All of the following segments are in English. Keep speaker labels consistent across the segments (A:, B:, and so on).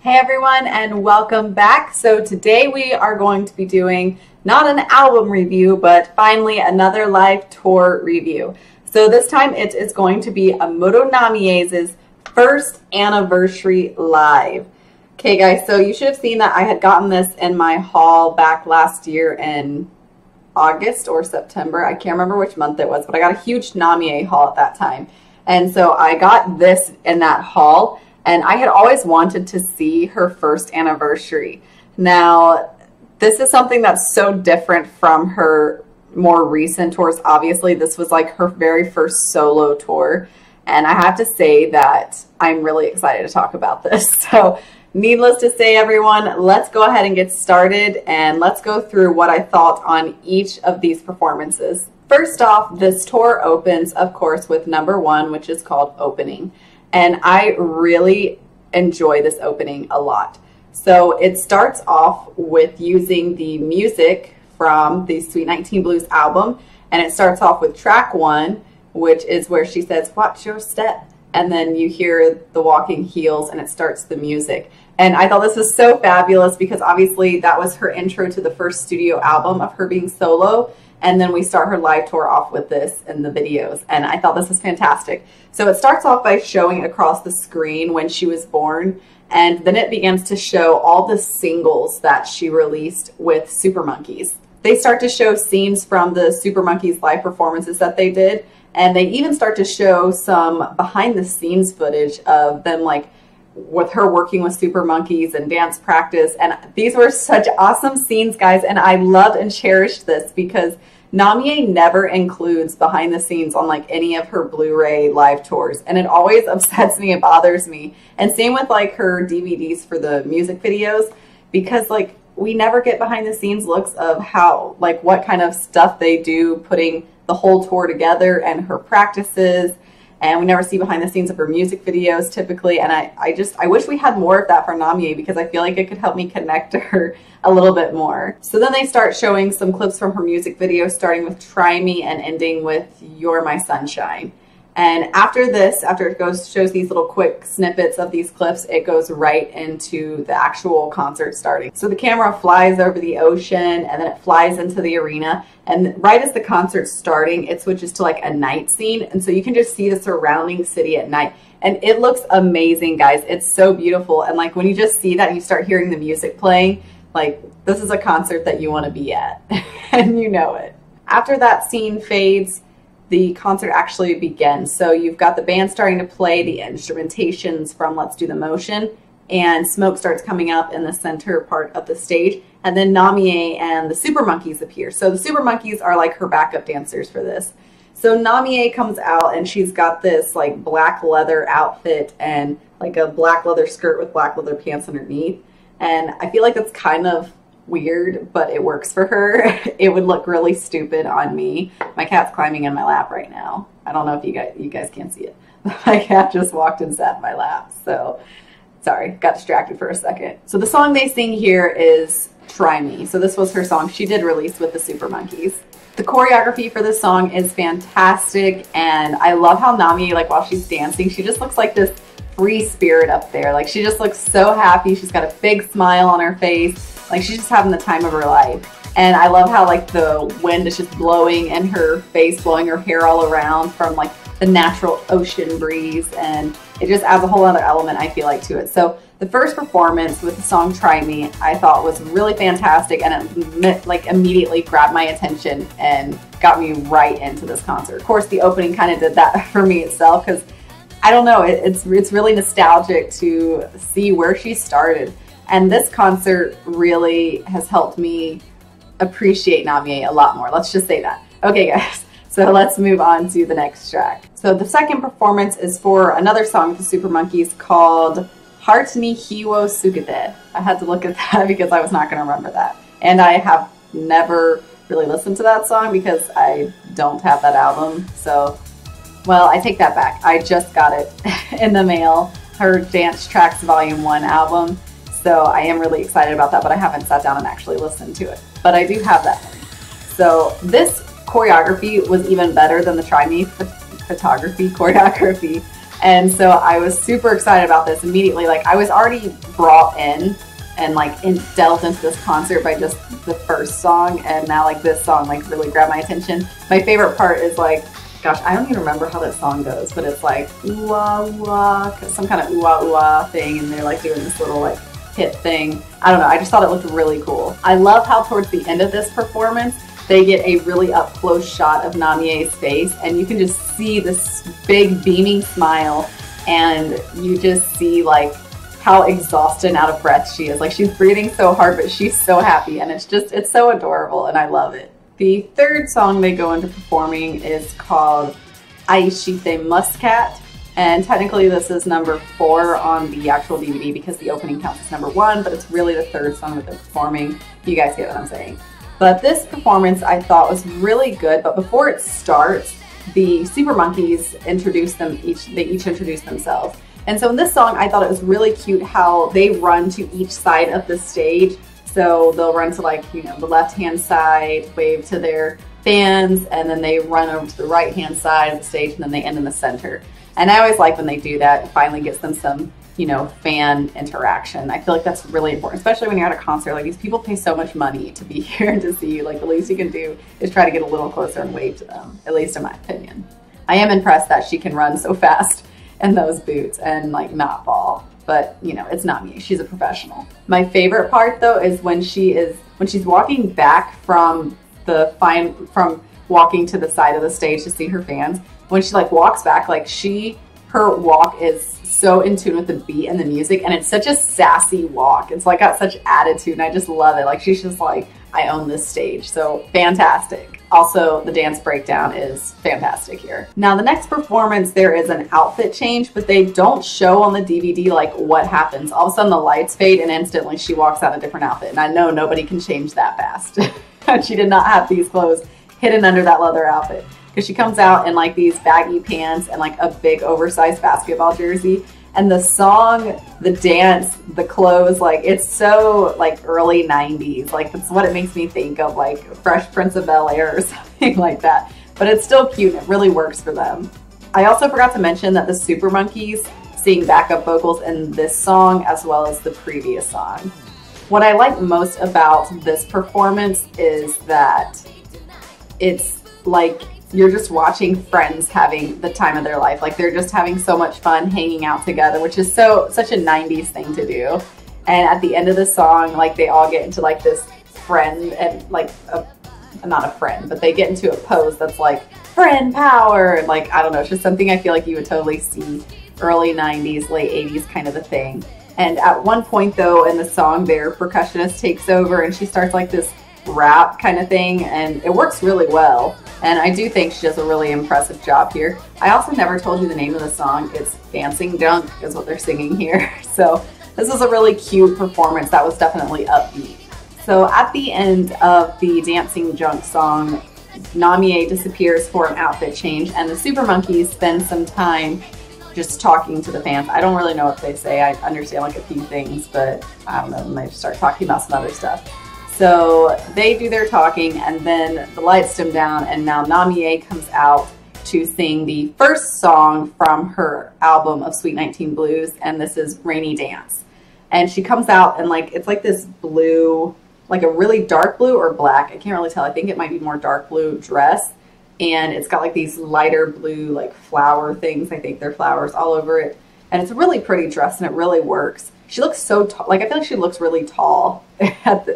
A: Hey everyone, and welcome back. So today we are going to be doing not an album review, but finally another live tour review. So this time it is going to be Amuro Namie's first anniversary live. Okay guys, so you should have seen that I had gotten this in my haul back last year in August or September. I can't remember which month it was, but I got a huge Namie haul at that time. And so I got this in that haul. And I had always wanted to see her first anniversary. Now, this is something that's so different from her more recent tours. Obviously, this was like her very first solo tour. And I have to say that I'm really excited to talk about this. So, needless to say, everyone, let's go ahead and get started. And let's go through what I thought on each of these performances. First off, this tour opens, of course, with number 1, which is called Opening. And I really enjoy this opening a lot. So it starts off with using the music from the Sweet 19 Blues album. And it starts off with track 1, which is where she says, "Watch your step." And then you hear the walking heels and it starts the music. And I thought this was so fabulous because obviously that was her intro to the first studio album of her being solo. And then we start her live tour off with this in the videos. And I thought this was fantastic. So it starts off by showing across the screen when she was born. And then it begins to show all the singles that she released with Super Monkeys. They start to show scenes from the Super Monkeys live performances that they did. And they even start to show some behind the scenes footage of them like with her working with Super Monkeys and dance practice. And these were such awesome scenes, guys. And I loved and cherished this because Namie never includes behind the scenes on like any of her Blu-ray live tours. And it always upsets me and bothers me. And same with like her DVDs for the music videos, because like we never get behind the scenes looks of how, like what kind of stuff they do putting the whole tour together and her practices. And we never see behind the scenes of her music videos typically. And I wish we had more of that for Namie because I feel like it could help me connect to her a little bit more. So then they start showing some clips from her music video, starting with Try Me and ending with Youre My Sunshine. And after this, after it shows these little quick snippets of these clips, it goes right into the actual concert starting. So the camera flies over the ocean and then it flies into the arena. And right as the concert's starting, it switches to like a night scene. And so you can just see the surrounding city at night. And it looks amazing, guys. It's so beautiful. And like when you just see that and you start hearing the music playing, like this is a concert that you want to be at. And you know it. After that scene fades, the concert actually begins. So you've got the band starting to play the instrumentations from Let's Do the Motion, and smoke starts coming up in the center part of the stage, and then Namie and the Super Monkeys appear. So the Super Monkeys are like her backup dancers for this. So Namie comes out and she's got this like black leather outfit and like a black leather skirt with black leather pants underneath. And I feel like that's kind of weird, but it works for her. It would look really stupid on me. My cat's climbing in my lap right now. I don't know if you guys can't see it. My cat just walked and sat in my lap. So sorry, got distracted for a second. So the song they sing here is Try Me. So this was her song she did release with the Super Monkeys. The choreography for this song is fantastic, and I love how Namie, like while she's dancing, she just looks like this free spirit up there. Like she just looks so happy. She's got a big smile on her face. Like she's just having the time of her life. And I love how like the wind is just blowing in her face, blowing her hair all around from like the natural ocean breeze. And it just adds a whole other element, I feel like, to it. So the first performance with the song Try Me, I thought was really fantastic. And it like immediately grabbed my attention and got me right into this concert. Of course, the opening kind of did that for me itself because I don't know, it's really nostalgic to see where she started. And this concert really has helped me appreciate Namie a lot more. Let's just say that. Okay, guys. So let's move on to the next track. So the second performance is for another song with the Super Monkeys called Heart ni Hiwo Tsukete. I had to look at that because I was not going to remember that. And I have never really listened to that song because I don't have that album. So, well, I take that back. I just got it in the mail. Her Dance Tracks Volume 1 album. So I am really excited about that, but I haven't sat down and actually listened to it. But I do have that one. So this choreography was even better than the Try Me photography choreography. And so I was super excited about this immediately. Like I was already brought in and like delved into this concert by just the first song, and now like this song like really grabbed my attention. My favorite part is like, gosh, I don't even remember how that song goes, but it's like ooh-ah, ooh-ah, some kind of ooh-ah, ooh-ah thing, and they're like doing this little like hit thing. I don't know, I just thought it looked really cool. I love how towards the end of this performance, they get a really up close shot of Namie's face, and you can just see this big beaming smile, and you just see like how exhausted and out of breath she is. Like she's breathing so hard, but she's so happy, and it's so adorable, and I love it. The third song they go into performing is called Aishite Muscat, and technically this is number 4 on the actual DVD because the opening counts as number 1, but it's really the third song that they're performing. You guys get what I'm saying. But this performance I thought was really good, but before it starts, the Super Monkeys they each introduce themselves. And so in this song, I thought it was really cute how they run to each side of the stage. So they'll run to like, you know, the left-hand side, wave to their fans, and then they run over to the right-hand side of the stage, and then they end in the center. And I always like when they do that. It finally gets them some, you know, fan interaction. I feel like that's really important, especially when you're at a concert. Like these people pay so much money to be here and to see you. Like the least you can do is try to get a little closer and wave to them, at least in my opinion. I am impressed that she can run so fast in those boots and like not fall. But you know, it's not me. She's a professional. My favorite part though is when she's walking back from walking to the side of the stage to see her fans. When she like walks back, like her walk is so in tune with the beat and the music, and it's such a sassy walk. It's like got such attitude, and I just love it. Like she's just like, I own this stage. So fantastic. Also, the dance breakdown is fantastic here. Now the next performance, there is an outfit change, but they don't show on the DVD like what happens. All of a sudden the lights fade and instantly she walks out in a different outfit. And I know nobody can change that fast. She did not have these clothes hidden under that leather outfit, because she comes out in like these baggy pants and like a big oversized basketball jersey. And the song, the dance, the clothes, like it's so like early 90s. Like that's what it makes me think of, like Fresh Prince of Bel-Air or something like that. But it's still cute and it really works for them. I also forgot to mention that the Super Monkeys sing backup vocals in this song as well as the previous song. What I like most about this performance is that it's like you're just watching friends having the time of their life. Like they're just having so much fun hanging out together, which is such a 90s thing to do. And at the end of the song, like they all get into like this friend and like not a friend, but they get into a pose that's like friend power. And like, I don't know, it's just something I feel like you would totally see early 90s, late 80s kind of a thing. And at one point though in the song, their percussionist takes over and she starts like this rap kind of thing, and it works really well. And I do think she does a really impressive job here. I also never told you the name of the song. It's Dancing Junk is what they're singing here. So this is a really cute performance that was definitely upbeat. So at the end of the Dancing Junk song, Namie disappears for an outfit change, and the Super Monkeys spend some time just talking to the fans. I don't really know what they say. I understand like a few things, but I don't know, they might start talking about some other stuff. So they do their talking, and then the lights dim down, and now Namie comes out to sing the first song from her album of Sweet 19 Blues, and this is Rainy Dance. And she comes out and like it's like this blue, like a really dark blue or black, I can't really tell. I think it might be more dark blue dress, and it's got like these lighter blue like flower things. I think they're flowers all over it, and it's a really pretty dress, and it really works. She looks so tall. Like I feel like she looks really tall at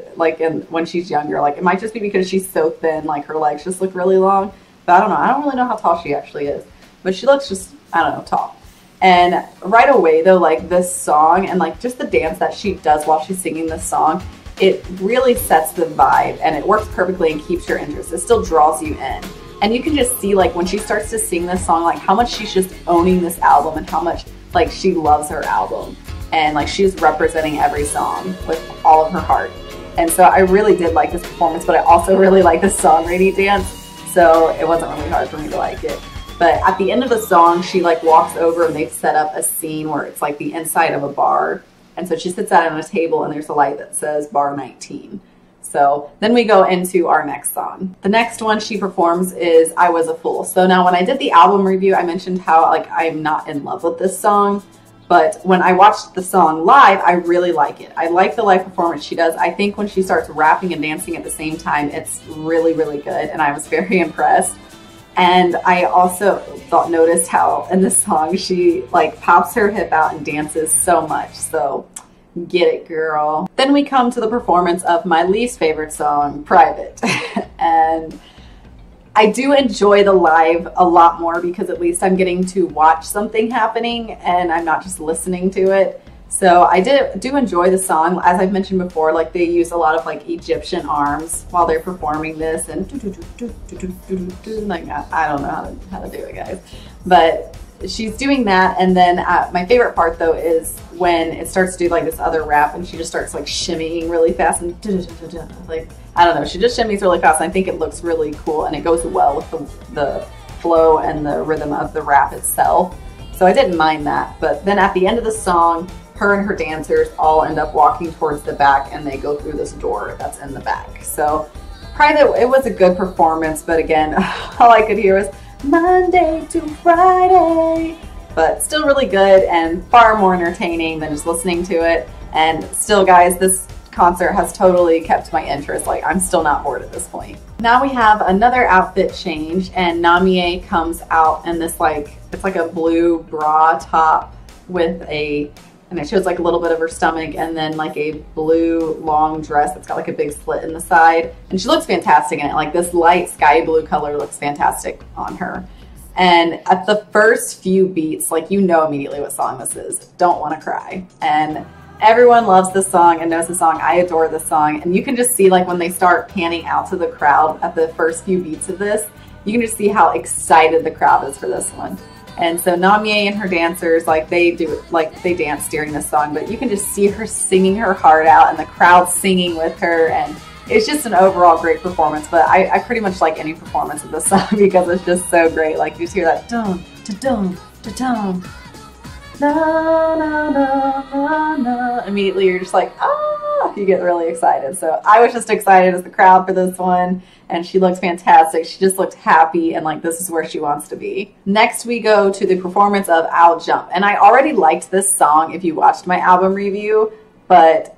A: when she's younger. Like it might just be because she's so thin, like her legs just look really long. But I don't know. I don't really know how tall she actually is. But she looks just, I don't know, tall. And right away though, like this song and like just the dance that she does while she's singing this song, it really sets the vibe, and it works perfectly and keeps your interest. It still draws you in. And you can just see like when she starts to sing this song, like how much she's just owning this album and how much like she loves her album. And like she's representing every song with all of her heart. And so I really did like this performance, but I also really like the song Rainy Dance, so it wasn't really hard for me to like it. But at the end of the song, she like walks over and they've set up a scene where it's like the inside of a bar. And so she sits down on a table and there's a light that says bar 19. So then we go into our next song. The next one she performs is I Was a Fool. So now when I did the album review, I mentioned how like I'm not in love with this song, but when I watched the song live, I really like it. I like the live performance she does. I think when she starts rapping and dancing at the same time, it's really, really good, and I was very impressed. And I also noticed how in this song she like pops her hip out and dances so much. So get it, girl. Then we come to the performance of my least favorite song, Private. And I do enjoy the live a lot more because at least I'm getting to watch something happening and I'm not just listening to it. So I do enjoy the song. As I've mentioned before, like they use a lot of like Egyptian arms while they're performing this, and like I don't know how to do it, guys. But she's doing that, and then my favorite part though is when it starts to do like this other rap and she just starts like shimmying really fast and like I don't know, she just shimmies really fast, and I think it looks really cool and it goes well with the flow and the rhythm of the rap itself. So I didn't mind that. But then at the end of the song, her and her dancers all end up walking towards the back and they go through this door that's in the back. So Private, it was a good performance, but again, all I could hear was Monday to Friday, but still really good and far more entertaining than just listening to it. And still, guys, this concert has totally kept my interest. Like, I'm still not bored at this point. Now we have another outfit change, and Namie comes out in this like, it's like a blue bra top with and it shows like a little bit of her stomach, and then like a blue long dress that's got like a big slit in the side. And she looks fantastic in it. Like this light sky blue color looks fantastic on her. And at the first few beats, like you know immediately what song this is. Don't Want to Cry. And everyone loves this song and knows the song. I adore this song. And you can just see like when they start panning out to the crowd at the first few beats of this, you can just see how excited the crowd is for this one. And so Namie and her dancers, like they dance during this song, but you can just see her singing her heart out and the crowd singing with her, and it's just an overall great performance. But I pretty much like any performance of this song because it's just so great. Like you just hear that dum da dum da dum na na na na na. Immediately you're just like, ah, you get really excited. So I was just excited as the crowd for this one. And she looks fantastic. She just looked happy and like this is where she wants to be. Next we go to the performance of I'll Jump. And I already liked this song if you watched my album review, but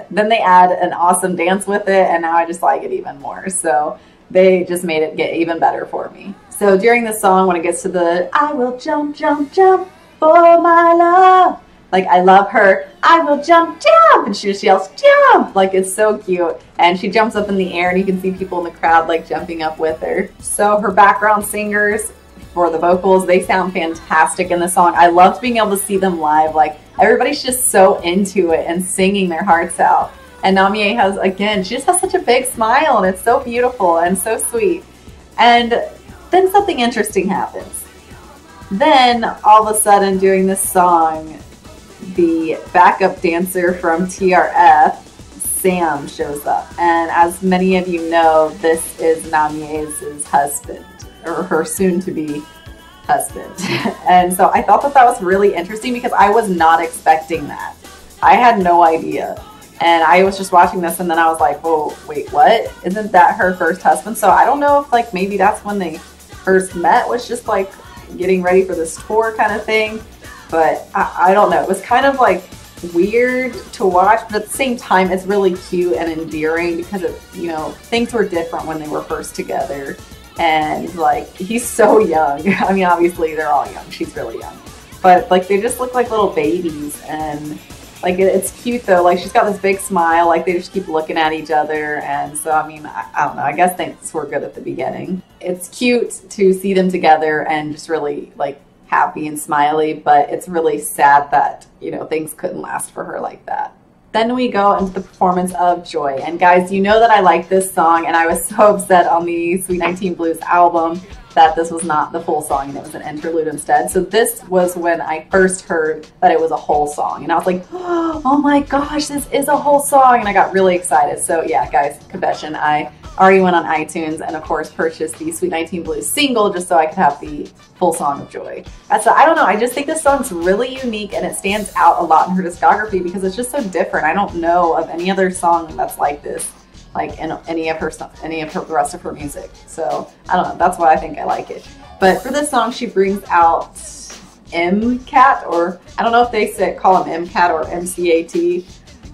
A: then they add an awesome dance with it and now I just like it even more. So they just made it get even better for me. So during the song, when it gets to the I will jump, jump, jump for my love, like I love her, I will jump, jump, and she just yells, jump, like it's so cute. And she jumps up in the air and you can see people in the crowd like jumping up with her. So her background singers for the vocals, they sound fantastic in the song. I loved being able to see them live. Like everybody's just so into it and singing their hearts out. And Namie has, again, she just has such a big smile and it's so beautiful and so sweet. And then something interesting happens. Then all of a sudden during this song, the backup dancer from TRF, Sam, shows up. And as many of you know, this is Namie's husband, or her soon-to-be husband. And so I thought that that was really interesting because I was not expecting that. I had no idea. And I was just watching this and then I was like, oh, wait, what? Isn't that her first husband? So I don't know if like maybe that's when they first met, was just like getting ready for this tour kind of thing. But I don't know. It was kind of like weird to watch, but at the same time, it's really cute and endearing because it, you know, things were different when they were first together. And like, he's so young. I mean, obviously they're all young. She's really young, but like, they just look like little babies. And like, it's cute though. Like she's got this big smile, like they just keep looking at each other. And so, I mean, I don't know, I guess things were good at the beginning. It's cute to see them together and just really like happy and smiley, but it's really sad that, you know, things couldn't last for her like that. Then we go into the performance of Joy. And guys, you know that I like this song and I was so upset on the Sweet 19 Blues album that this was not the full song and it was an interlude instead. So this was when I first heard that it was a whole song and I was like, oh my gosh, this is a whole song, and I got really excited. So yeah, guys, confession, I already went on iTunes and of course purchased the Sweet 19 Blues single just so I could have the full song of Joy. So I don't know, I just think this song's really unique and it stands out a lot in her discography because it's just so different. I don't know of any other song that's like this. like in any of her the rest of her music. So I don't know, that's why I think I like it. But for this song, she brings out MCAT, or I don't know if they call him MCAT or MCAT.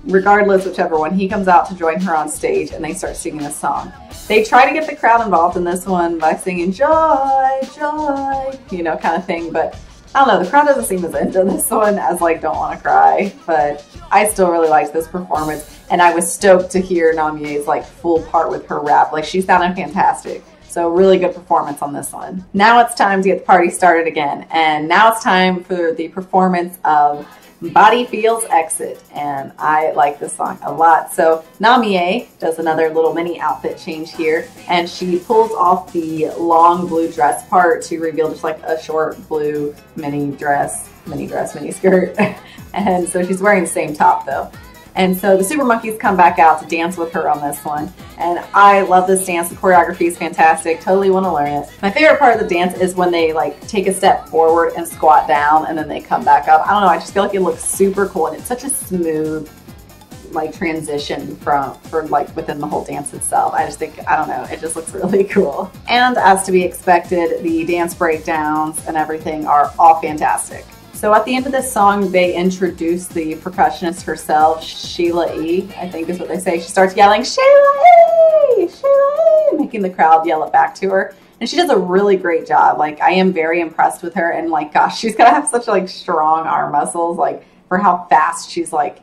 A: Regardless, whichever one, he comes out to join her on stage and they start singing a song. They try to get the crowd involved in this one by singing joy, joy, you know, kind of thing, but I don't know, the crowd doesn't seem as into this one as like Don't Wanna Cry, but I still really liked this performance, and I was stoked to hear Namie's like full part with her rap. Like, she sounded fantastic. So really good performance on this one. Now it's time to get the party started again, and now it's time for the performance of Body Feels Exit, and I like this song a lot. So Namie does another little mini outfit change here, and she pulls off the long blue dress part to reveal just like a short blue mini skirt. And so she's wearing the same top though. And so the Super Monkeys come back out to dance with her on this one. And I love this dance. The choreography is fantastic. Totally want to learn it. My favorite part of the dance is when they like take a step forward and squat down and then they come back up. I don't know, I just feel like it looks super cool, and it's such a smooth like transition for like within the whole dance itself. I just think, I don't know, it just looks really cool. And as to be expected, the dance breakdowns and everything are all fantastic. So at the end of this song, they introduce the percussionist herself, Sheila E, I think is what they say. She starts yelling, Sheila E! Sheila E! Making the crowd yell it back to her. And she does a really great job. Like, I am very impressed with her, and like, gosh, she's gotta have such like strong arm muscles, like for how fast she's like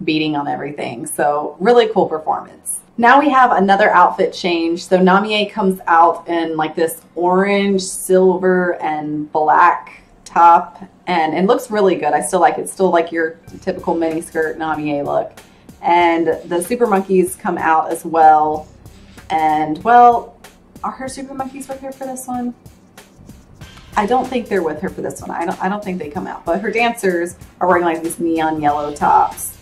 A: beating on everything. So really cool performance. Now we have another outfit change. So Namie comes out in like this orange, silver, and black top, and it looks really good. I still like it. Still like your typical mini skirt Namie look. And the Super Monkeys come out as well. And well, are her Super Monkeys with her for this one? I don't think they're with her for this one. I don't think they come out. But her dancers are wearing like these neon yellow tops.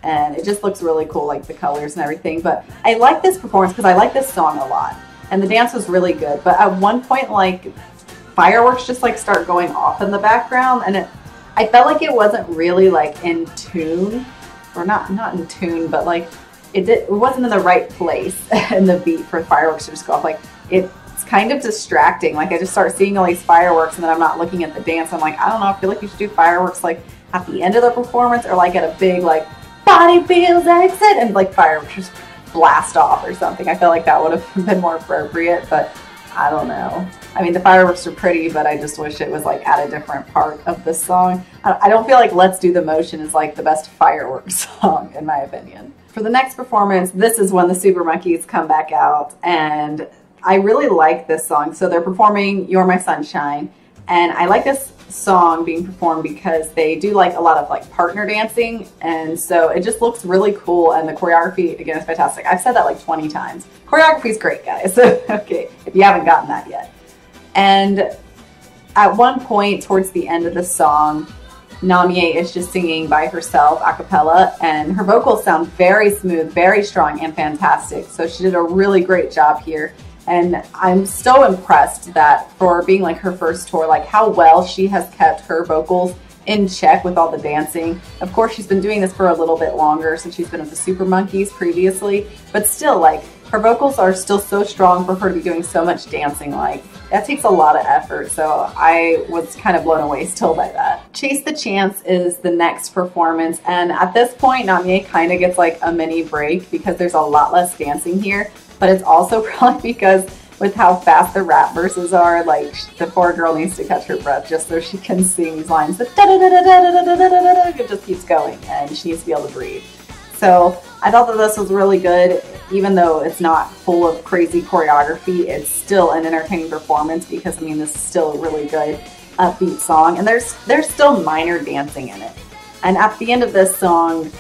A: And it just looks really cool, like the colors and everything. But I like this performance because I like this song a lot. And the dance was really good. But at one point, like, fireworks just like start going off in the background, and I felt like it wasn't really like in tune, or not in tune, but like it wasn't in the right place in the beat for fireworks to just go off. Like, it's kind of distracting. Like, I just start seeing all these fireworks and then I'm not looking at the dance. I'm like, I don't know, I feel like you should do fireworks like at the end of the performance, or like at a big like Body Feels Exit, and like fireworks just blast off or something. I feel like that would have been more appropriate, but I don't know. I mean, the fireworks are pretty, but I just wish it was like at a different part of the song. I don't feel like Let's Do the Motion is like the best fireworks song, in my opinion. For the next performance, this is when the Super Monkeys come back out, and I really like this song. So they're performing You're My Sunshine, and I like this song being performed because they do like a lot of like partner dancing, and so it just looks really cool, and the choreography again is fantastic. I've said that like 20 times. Choreography is great, guys. Okay, if you haven't gotten that yet. And at one point towards the end of the song, Namie is just singing by herself a cappella, and her vocals sound very smooth, very strong, and fantastic. So she did a really great job here. And I'm so impressed that for being like her first tour, like how well she has kept her vocals in check with all the dancing. Of course, she's been doing this for a little bit longer since she's been with the Super Monkeys previously, but still, like, her vocals are still so strong for her to be doing so much dancing. Like, that takes a lot of effort, so I was kind of blown away still by that. Chase the Chance is the next performance, and at this point, Namie kind of gets like a mini break because there's a lot less dancing here, but it's also probably because with how fast the rap verses are, like, the poor girl needs to catch her breath just so she can sing these lines. It just keeps going, and she needs to be able to breathe. So I thought that this was really good. Even though it's not full of crazy choreography, it's still an entertaining performance because, I mean, this is still a really good upbeat song, and there's still minor dancing in it. And at the end of this song,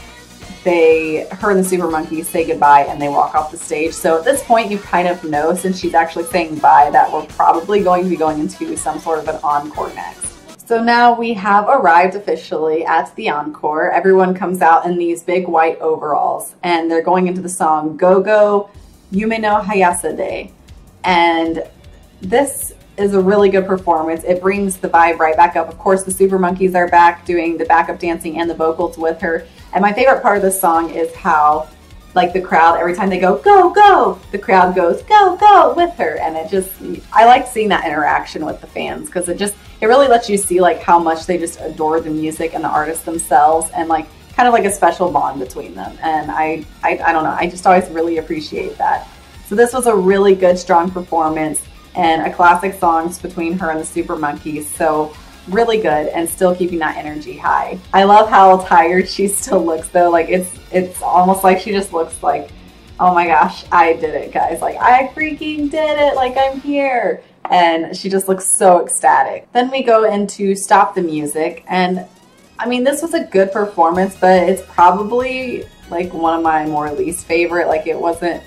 A: her and the Super Monkeys say goodbye and they walk off the stage. So at this point, you kind of know, since she's actually saying bye, that we're probably going to be going into some sort of an encore next. So now we have arrived officially at the encore. Everyone comes out in these big white overalls, and they're going into the song Go Go Yume no Hayasa Day. And this is a really good performance. It brings the vibe right back up. Of course, the Super Monkeys are back doing the backup dancing and the vocals with her. And my favorite part of this song is how like the crowd, every time they go, go, go, the crowd goes, go, go with her. And it just, I like seeing that interaction with the fans because it really lets you see like how much they just adore the music and the artists themselves, and like kind of like a special bond between them. And I don't know, I just always really appreciate that. So this was a really good, strong performance and a classic songs between her and the Super Monkeys. So really good, and still keeping that energy high. I love how tired she still looks though. Like it's almost like she just looks like, oh my gosh, I did it, guys. Like I freaking did it, like I'm here. And she just looks so ecstatic. Then we go into Stop the Music, and I mean, this was a good performance, but it's probably like one of my more least favorite. Like it wasn't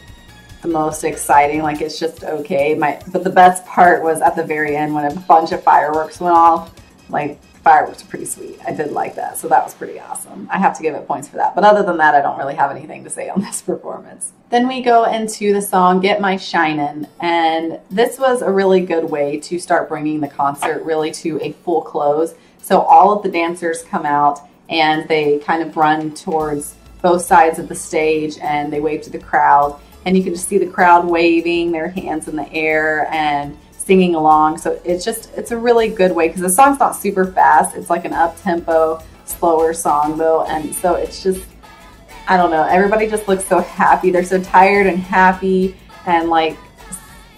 A: the most exciting, like it's just okay. But the best part was at the very end when a bunch of fireworks went off. Like fireworks are pretty sweet. I did like that, so that was pretty awesome. I have to give it points for that. But other than that, I don't really have anything to say on this performance. Then we go into the song Get My Shinin', and this was a really good way to start bringing the concert really to a full close. So all of the dancers come out and they kind of run towards both sides of the stage and they wave to the crowd, and you can just see the crowd waving their hands in the air and singing along. So it's a really good way, because the song's not super fast. It's like an up-tempo, slower song though, and so it's just, I don't know, everybody just looks so happy. They're so tired and happy, and like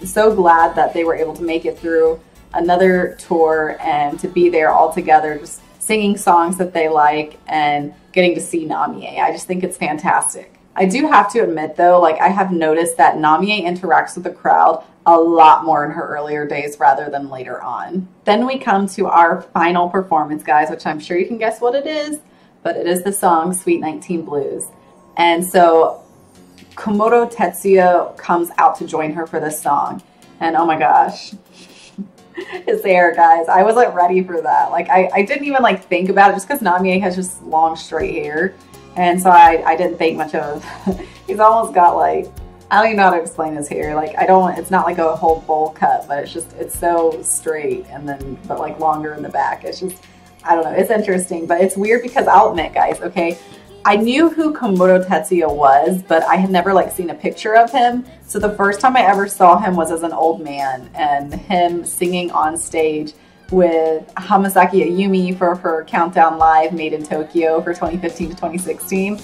A: so glad that they were able to make it through another tour and to be there all together, just singing songs that they like and getting to see Namie. I just think it's fantastic. I do have to admit though, like I have noticed that Namie interacts with the crowd a lot more in her earlier days rather than later on. Then we come to our final performance, guys, which I'm sure you can guess what it is, but it is the song Sweet 19 Blues. And so Komodo Tetsuya comes out to join her for this song. And oh my gosh, his hair, guys, I wasn't ready for that. Like I didn't even like think about it, just because Namie has just long straight hair. And so I didn't think much of it. He's almost got like, I don't even know how to explain his hair. Like it's not like a whole bowl cut, but it's so straight, and then, but like longer in the back. It's just, I don't know, it's interesting, but it's weird because I'll admit, guys, okay, I knew who Komodo Tetsuya was, but I had never like seen a picture of him. So the first time I ever saw him was as an old man, and him singing on stage with Hamasaki Ayumi for her Countdown Live Made in Tokyo for 2015 to 2016.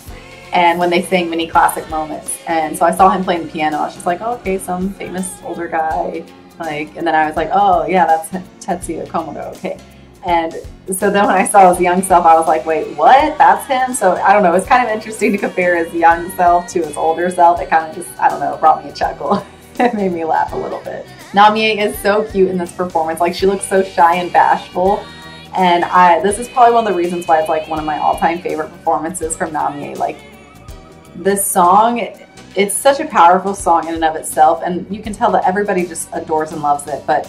A: And when they sang Mini Classic Moments. And so I saw him playing the piano. I was just like, oh, okay, some famous older guy. Like, and then I was like, oh yeah, that's Tetsuya Komodo, okay. And so then when I saw his young self, I was like, wait, what? That's him? So I don't know, it's kind of interesting to compare his young self to his older self. It kind of just, I don't know, brought me a chuckle. It made me laugh a little bit. Namie is so cute in this performance. Like she looks so shy and bashful. And this is probably one of the reasons why it's like one of my all-time favorite performances from Namie. Like this song, it's such a powerful song in and of itself, and you can tell that everybody just adores and loves it. But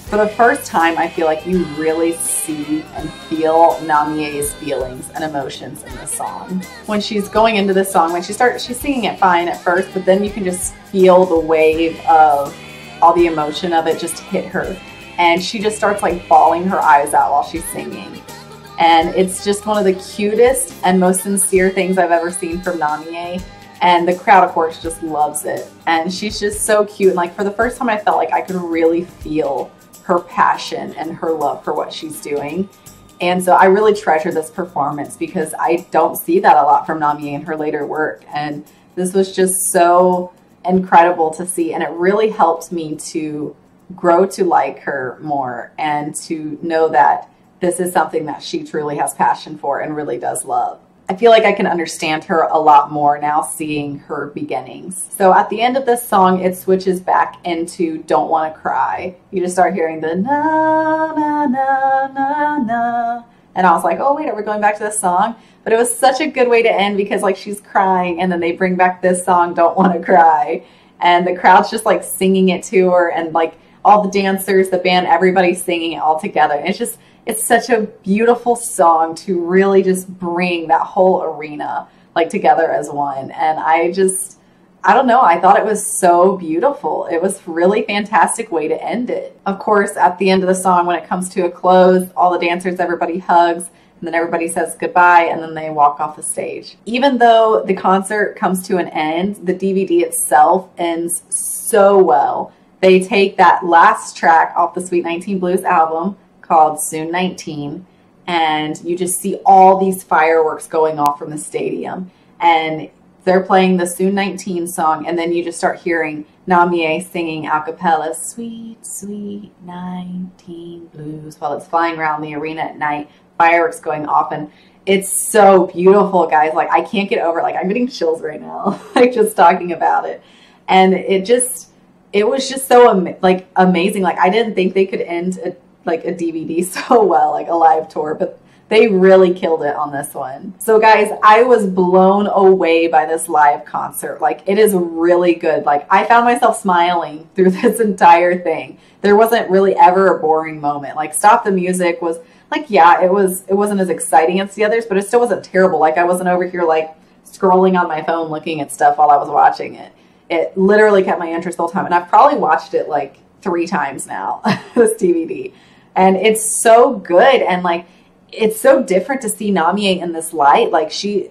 A: for the first time, I feel like you really see and feel Namie's feelings and emotions in this song. When she's going into this song, when she's singing it fine at first, but then you can just feel the wave of all the emotion of it just hit her. And she just starts like bawling her eyes out while she's singing. And it's just one of the cutest and most sincere things I've ever seen from Namie. And the crowd, of course, just loves it. And she's just so cute. And like for the first time, I felt like I could really feel her passion and her love for what she's doing. And so I really treasure this performance because I don't see that a lot from Namie in her later work. And this was just so incredible to see. And it really helped me to grow to like her more and to know that this is something that she truly has passion for and really does love. I feel like I can understand her a lot more now seeing her beginnings. So at the end of this song, it switches back into Don't Wanna Cry. You just start hearing the na na na na na. And I was like, oh wait, are we going back to this song? But it was such a good way to end because like she's crying and then they bring back this song, Don't Wanna Cry. And the crowd's just like singing it to her, and like all the dancers, the band, everybody's singing it all together. And it's such a beautiful song to really just bring that whole arena like together as one. And I don't know, I thought it was so beautiful. It was really fantastic way to end it. Of course, at the end of the song, when it comes to a close, all the dancers, everybody hugs. and then everybody says goodbye, and then they walk off the stage. Even though the concert comes to an end, the DVD itself ends so well. They take that last track off the Sweet 19 Blues album called Soon 19, and you just see all these fireworks going off from the stadium. And they're playing the Soon 19 song, and then you just start hearing Namie singing a cappella, Sweet, Sweet 19 Blues, while it's flying around the arena at night, fireworks going off. And it's so beautiful, guys. Like, I can't get over it. Like, I'm getting chills right now, like, just talking about it. And it was just so amazing. Like, I didn't think they could end a DVD so well, like a live tour, but they really killed it on this one. So guys, I was blown away by this live concert. Like, it is really good. Like, I found myself smiling through this entire thing. There wasn't really ever a boring moment. Like, Stop the Music was like, yeah, it wasn't as exciting as the others, but it still wasn't terrible. Like, I wasn't over here like scrolling on my phone looking at stuff while I was watching it. It literally kept my interest the whole time. And I've probably watched it like 3 times now, this DVD. And it's so good. And like, it's so different to see Namie in this light. Like, she's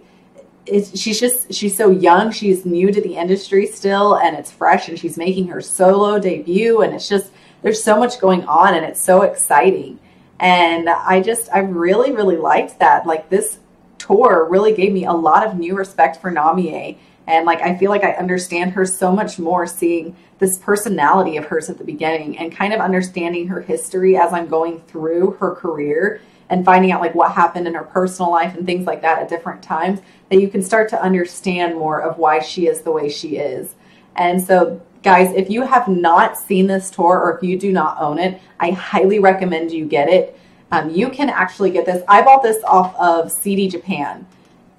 A: so young. She's new to the industry still, and it's fresh, and she's making her solo debut. And it's just, there's so much going on, and it's so exciting. And I really, really liked that. Like, this tour really gave me a lot of new respect for Namie. And like, I feel like I understand her so much more seeing this personality of hers at the beginning, and kind of understanding her history as I'm going through her career and finding out like what happened in her personal life and things like that at different times, that you can start to understand more of why she is the way she is. And so guys, if you have not seen this tour, or if you do not own it, I highly recommend you get it. You can actually get this. I bought this off of CD Japan,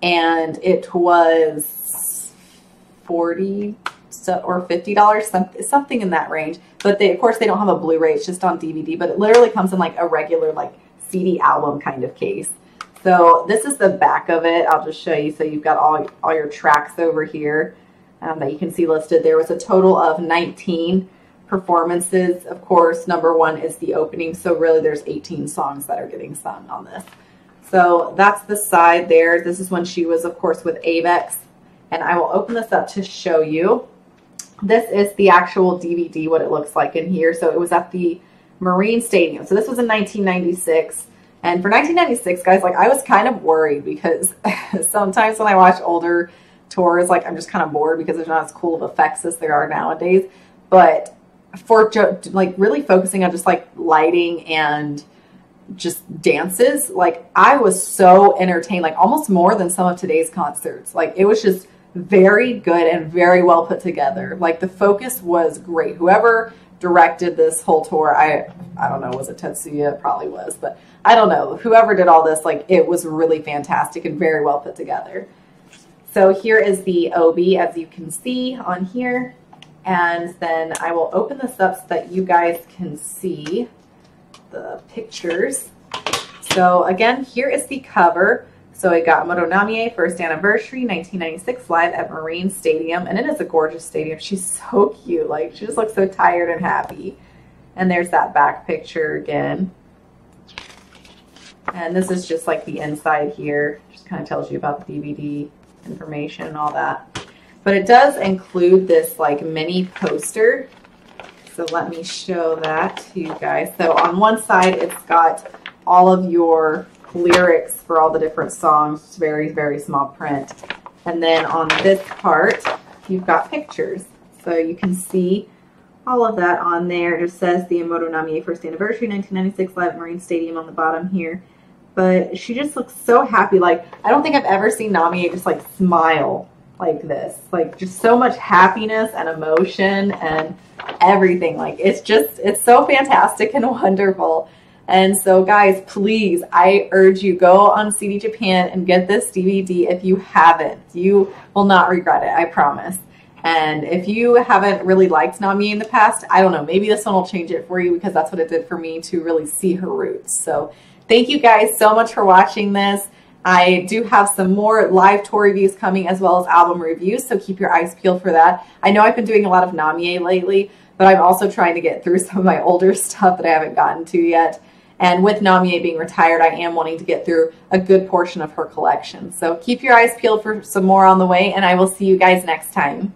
A: and it was $40 or $50, something in that range. But of course, they don't have a Blu-ray. It's just on DVD. But it literally comes in like a regular like CD album kind of case. So this is the back of it. I'll just show you. So you've got all your tracks over here that you can see listed. There was a total of 19 performances. Of course, number 1 is the opening. So really, there's 18 songs that are getting sung on this. So that's the side there. This is when she was, of course, with Avex. And I will open this up to show you. This is the actual DVD, what it looks like in here. So it was at the Marine Stadium. So this was in 1996. And for 1996, guys, like, I was kind of worried, because sometimes when I watch older tours, like, I'm just kind of bored because there's not as cool of effects as there are nowadays. But for like really focusing on just like lighting and just dances, like, I was so entertained, like almost more than some of today's concerts. Like, it was just very good and very well put together. Like, the focus was great. Whoever directed this whole tour, I don't know, was it Tetsuya? It probably was, but I don't know. Whoever did all this, like, it was really fantastic and very well put together. So here is the OB, as you can see on here. And then I will open this up so that you guys can see the pictures. So again, here is the cover. So it got Amuro Namie, first anniversary, 1996, live at Marine Stadium. And it is a gorgeous stadium. She's so cute. Like, she just looks so tired and happy. And there's that back picture again. And this is just like the inside here. Just kind of tells you about the DVD information and all that. But it does include this like mini poster. So let me show that to you guys. So on one side, it's got all of your lyrics for all the different songs. It's very, very small print. And then on this part, you've got pictures. So you can see all of that on there. It just says the Amuro Namie first anniversary, 1996, live at Marine Stadium on the bottom here. But she just looks so happy. Like, I don't think I've ever seen Namie just like smile like this. Like, just so much happiness and emotion and everything. Like, it's so fantastic and wonderful. And so guys, please, I urge you, go on CD Japan and get this DVD if you haven't. You will not regret it, I promise. And if you haven't really liked Namie in the past, I don't know, maybe this one will change it for you, because that's what it did for me to really see her roots. So thank you guys so much for watching this. I do have some more live tour reviews coming, as well as album reviews, so keep your eyes peeled for that. I know I've been doing a lot of Namie lately, but I'm also trying to get through some of my older stuff that I haven't gotten to yet. And with Namie being retired, I am wanting to get through a good portion of her collection. So keep your eyes peeled for some more on the way, and I will see you guys next time.